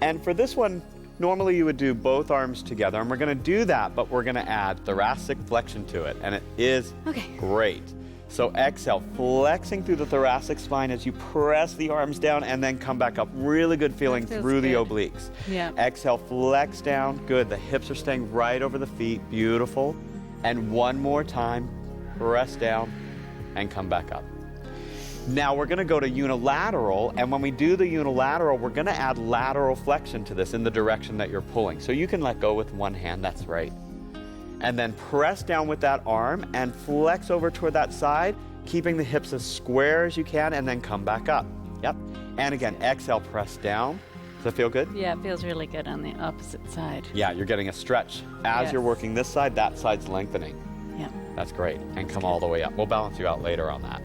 And for this one, normally you would do both arms together, and we're gonna do that, but we're gonna add thoracic flexion to it, and it is great. So exhale, flexing through the thoracic spine as you press the arms down and then come back up. Really good feeling through the obliques. Yeah. Exhale, flex down. Good. The hips are staying right over the feet. Beautiful. And one more time, press down and come back up. Now we're going to go to unilateral, and when we do the unilateral, we're going to add lateral flexion to this in the direction that you're pulling. So you can let go with one hand, that's right. And then press down with that arm and flex over toward that side, keeping the hips as square as you can, and then come back up. Yep. And again, exhale, press down. Does that feel good? Yeah, it feels really good on the opposite side. Yeah, you're getting a stretch. As you're working this side, that side's lengthening. Yeah. That's great. And come all the way up. We'll balance you out later on that.